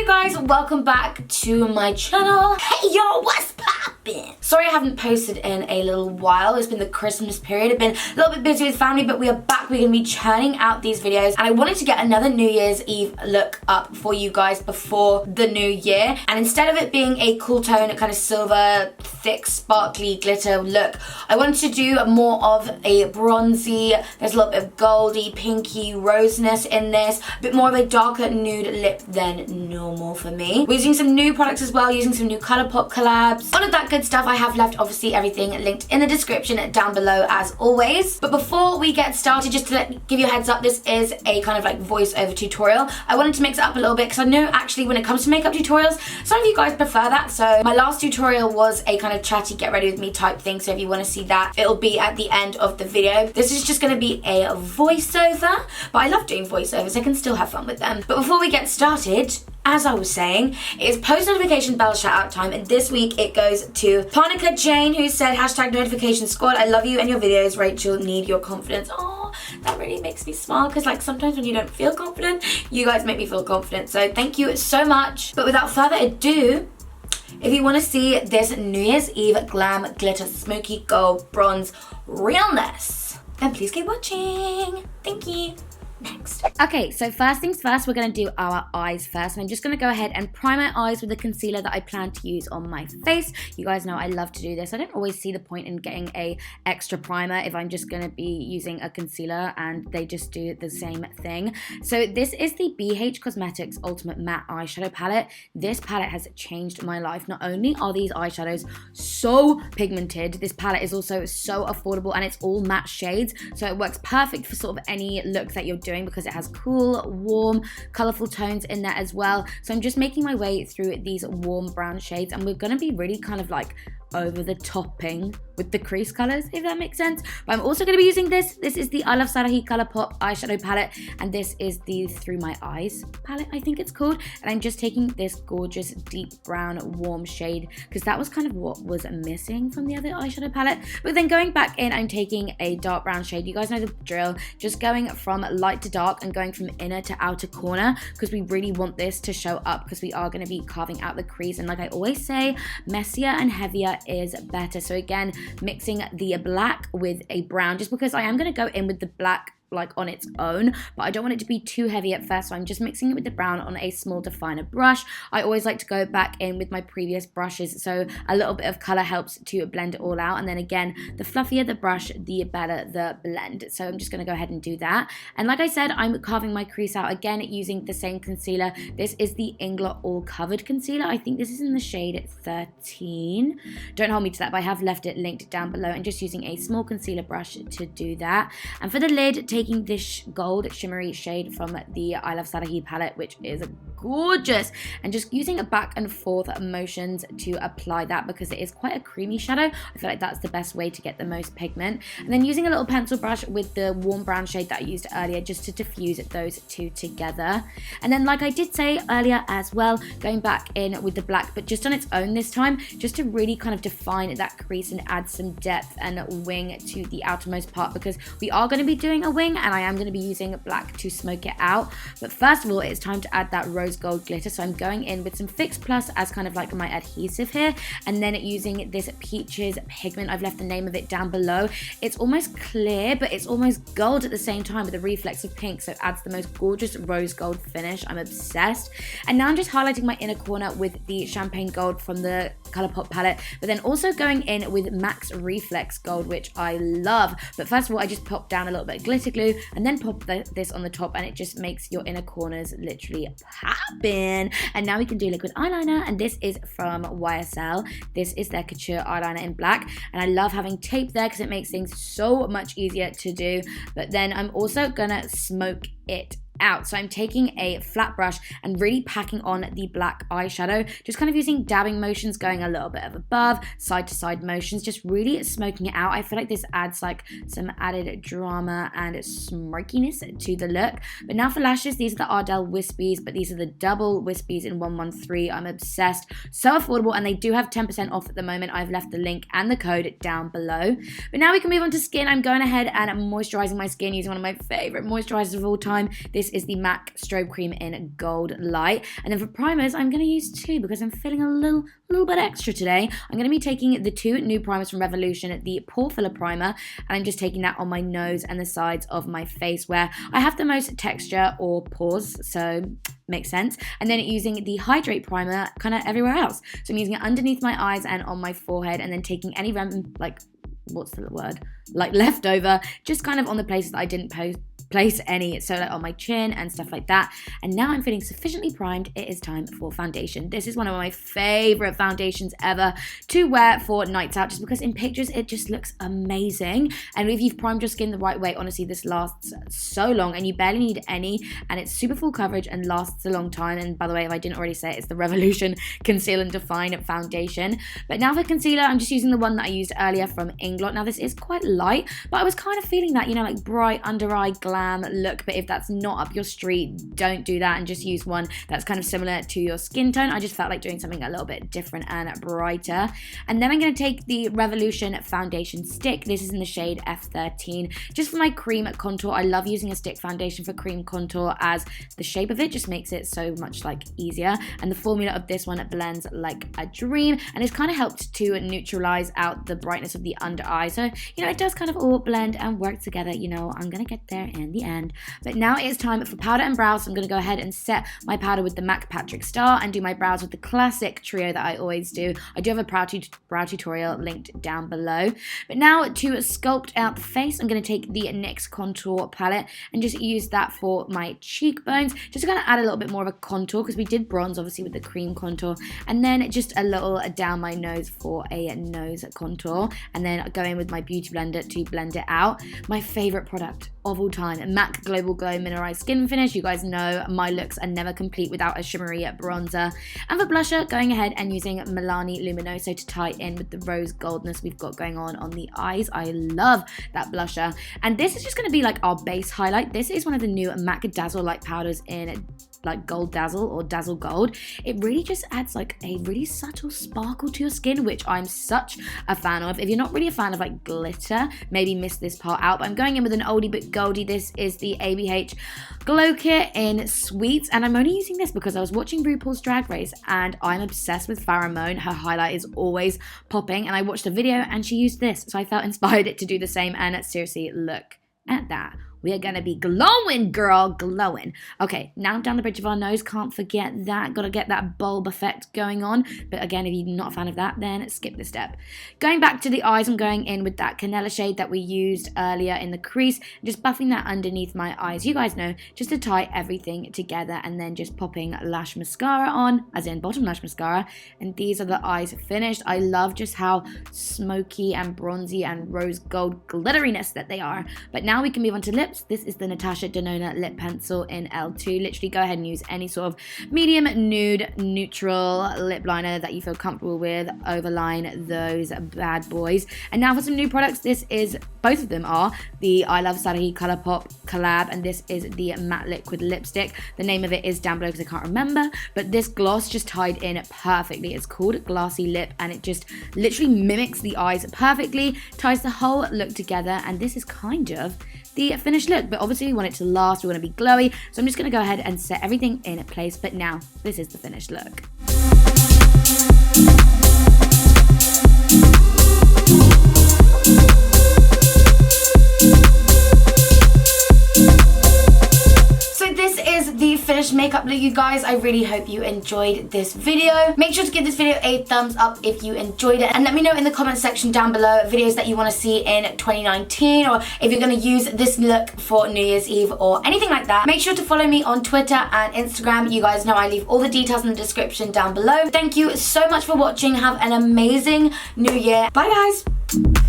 Hey guys, welcome back to my channel. Hey yo, what's poppin'? Sorry I haven't posted in a little while. It's been the Christmas period. I've been a little bit busy with family, but we are back. We're gonna be churning out these videos, and I wanted to get another New Year's Eve look up for you guys before the new year. And instead of it being a cool tone, kind of silver, thick, sparkly glitter look, I wanted to do more of a bronzy, there's a little bit of goldy, pinky, rosiness in this, a bit more of a darker nude lip than normal for me. We're using some new products as well, using some new ColourPop collabs. All of that good stuff. I have left obviously everything linked in the description down below as always. But before we get started, just to give you a heads up, this is a kind of like voiceover tutorial. I wanted to mix it up a little bit because I know actually when it comes to makeup tutorials, some of you guys prefer that. So my last tutorial was a kind of chatty get ready with me type thing. So if you want to see that, it'll be at the end of the video. This is just going to be a voiceover, but I love doing voiceovers. I can still have fun with them. But before we get started, as I was saying, it is post notification bell shout out time, and this week it goes to Parnica Jane, who said #notification squad. I love you and your videos, Rachel. Need your confidence. Oh, that really makes me smile because like sometimes when you don't feel confident, you guys make me feel confident. So thank you so much. But without further ado, if you want to see this New Year's Eve glam glitter smoky gold bronze realness, then please keep watching. Thank you. Next. Okay, so first things first, we're going to do our eyes first, and I'm just going to go ahead and prime my eyes with the concealer that I plan to use on my face. You guys know I love to do this. I don't always see the point in getting a extra primer if I'm just going to be using a concealer and they just do the same thing. So this is the BH Cosmetics Ultimate Matte Eyeshadow Palette. This palette has changed my life. Not only are these eyeshadows so pigmented, this palette is also so affordable, and it's all matte shades, so it works perfect for sort of any look that you're doing, because it has cool, warm, colorful tones in there as well. So I'm just making my way through these warm brown shades, and we're going to be really kind of like over the topping with the crease colors, if that makes sense. But I'm also going to be using this. This is the I Love Sarahi ColourPop eyeshadow palette, and this is the Through My Eyes palette, I think it's called. And I'm just taking this gorgeous deep brown warm shade because that was kind of what was missing from the other eyeshadow palette. But then going back in, I'm taking a dark brown shade. You guys know the drill, just going from light to dark and going from inner to outer corner, because we really want this to show up, because we are going to be carving out the crease. And like I always say, messier and heavier is better. So again, mixing the black with a brown, just because I am going to go in with the black like on its own, but I don't want it to be too heavy at first, so I'm just mixing it with the brown on a small definer brush. I always like to go back in with my previous brushes, so a little bit of color helps to blend it all out, and then again, the fluffier the brush, the better the blend. So I'm just going to go ahead and do that. And like I said, I'm carving my crease out again using the same concealer. This is the Ingler All Covered Concealer. I think this is in the shade 13. Don't hold me to that, but I have left it linked down below, and just using a small concealer brush to do that. And for the lid, taking this gold shimmery shade from the I Love Sarahi palette, which is gorgeous, and just using a back and forth motions to apply that, because it is quite a creamy shadow. I feel like that's the best way to get the most pigment. And then using a little pencil brush with the warm brown shade that I used earlier, just to diffuse those two together. And then like I did say earlier as well, going back in with the black, but just on its own this time, just to really kind of define that crease and add some depth and wing to the outermost part, because we are going to be doing a wing, and I am going to be using black to smoke it out. But first of all, it's time to add that rose gold glitter. So I'm going in with some Fix Plus as kind of like my adhesive here, and then using this Peaches pigment. I've left the name of it down below. It's almost clear, but it's almost gold at the same time with a reflex of pink, so it adds the most gorgeous rose gold finish. I'm obsessed. And now I'm just highlighting my inner corner with the Champagne Gold from the ColourPop palette, but then also going in with Max Reflex Gold, which I love. But first of all, I just pop down a little bit of glitter glue and then pop this on the top, and it just makes your inner corners literally poppin'. And now we can do liquid eyeliner, and this is from YSL. This is their Couture eyeliner in black, and I love having tape there because it makes things so much easier to do. But then I'm also gonna smoke it out. So I'm taking a flat brush and really packing on the black eyeshadow, just kind of using dabbing motions, going a little bit of above, side to side motions, just really smoking it out. I feel like this adds like some added drama and smirkiness to the look. But now for lashes, these are the Ardell Wispies, but these are the double Wispies in 113. I'm obsessed. So affordable, and they do have 10% off at the moment. I've left the link and the code down below. But now we can move on to skin. I'm going ahead and moisturizing my skin using one of my favorite moisturizers of all time. This is the MAC Strobe Cream in Gold Light. And then for primers, I'm going to use two because I'm feeling a little bit extra today. I'm going to be taking the two new primers from Revolution, the Pore Filler Primer, and I'm just taking that on my nose and the sides of my face where I have the most texture or pores, so makes sense. And then using the Hydrate Primer kind of everywhere else. So I'm using it underneath my eyes and on my forehead, and then taking any leftover, just kind of on the places that I didn't place any, so like on my chin and stuff like that. And now I'm feeling sufficiently primed. It is time for foundation. This is one of my favorite foundations ever to wear for nights out, just because in pictures it just looks amazing. And if you've primed your skin the right way, honestly, this lasts so long and you barely need any, and it's super full coverage and lasts a long time. And by the way, if I didn't already say it, it's the Revolution Conceal and Define Foundation. But now for concealer, I'm just using the one that I used earlier from Inglot. Now this is quite light, but I was kind of feeling that, you know, like bright under eye glam look. But if that's not up your street, don't do that and just use one that's kind of similar to your skin tone. I just felt like doing something a little bit different and brighter. And then I'm going to take the Revolution foundation stick. This is in the shade F13, just for my cream contour. I love using a stick foundation for cream contour, as the shape of it just makes it so much like easier. And the formula of this one, it blends like a dream, and it's kind of helped to neutralize out the brightness of the under eye. So, you know, it does kind of all blend and work together. You know, I'm going to get there in the end. But now it is time for powder and brows. So I'm going to go ahead and set my powder with the MAC Patrick Star and do my brows with the classic trio that I always do. I do have a brow tutorial linked down below. But now to sculpt out the face, I'm going to take the NYX contour palette and just use that for my cheekbones, just to kind of add a little bit more of a contour, because we did bronze obviously with the cream contour, and then just a little down my nose for a nose contour, and then go in with my beauty blender to blend it out. My favorite product of all time, MAC Global Glow Mineralized Skin Finish. You guys know my looks are never complete without a shimmery bronzer. And for blusher, going ahead and using Milani Luminoso to tie in with the rose goldness we've got going on the eyes. I love that blusher. And this is just going to be like our base highlight. This is one of the new MAC Dazzle Light powders in like Gold Dazzle or Dazzle Gold. It really just adds like a really subtle sparkle to your skin, which I'm such a fan of. If you're not really a fan of like glitter, maybe miss this part out. But I'm going in with an oldie but goldie. This is the ABH Glow Kit in Sweets, and I'm only using this because I was watching RuPaul's Drag Race and I'm obsessed with Pheromone. Her highlight is always popping, and I watched a video and she used this, so I felt inspired to do the same. And seriously, look at that. We are going to be glowing, girl, glowing. Okay, now down the bridge of our nose. Can't forget that. Got to get that bulb effect going on. But again, if you're not a fan of that, then skip this step. Going back to the eyes, I'm going in with that Canela shade that we used earlier in the crease. Just buffing that underneath my eyes. You guys know, just to tie everything together, and then just popping lash mascara on, as in bottom lash mascara. And these are the eyes finished. I love just how smoky and bronzy and rose gold glitteriness that they are. But now we can move on to lips. This is the Natasha Denona lip pencil in L2. Literally go ahead and use any sort of medium, nude, neutral lip liner that you feel comfortable with. Overline those bad boys. And now for some new products. This is, both of them are the I Love Sarahi Colourpop collab, and this is the matte liquid lipstick. The name of it is down below because I can't remember, but this gloss just tied in perfectly. It's called Glassy Lip, and it just literally mimics the eyes perfectly, ties the whole look together, and this is kind of the finished look. But obviously we want it to last, we want to be glowy, so I'm just going to go ahead and set everything in place. But now this is the finished look. The finished makeup look, you guys. I really hope you enjoyed this video. Make sure to give this video a thumbs up if you enjoyed it, and let me know in the comment section down below videos that you want to see in 2019, or if you're going to use this look for New Year's Eve or anything like that. Make sure to follow me on Twitter and Instagram. You guys know I leave all the details in the description down below. Thank you so much for watching. Have an amazing new year. Bye guys.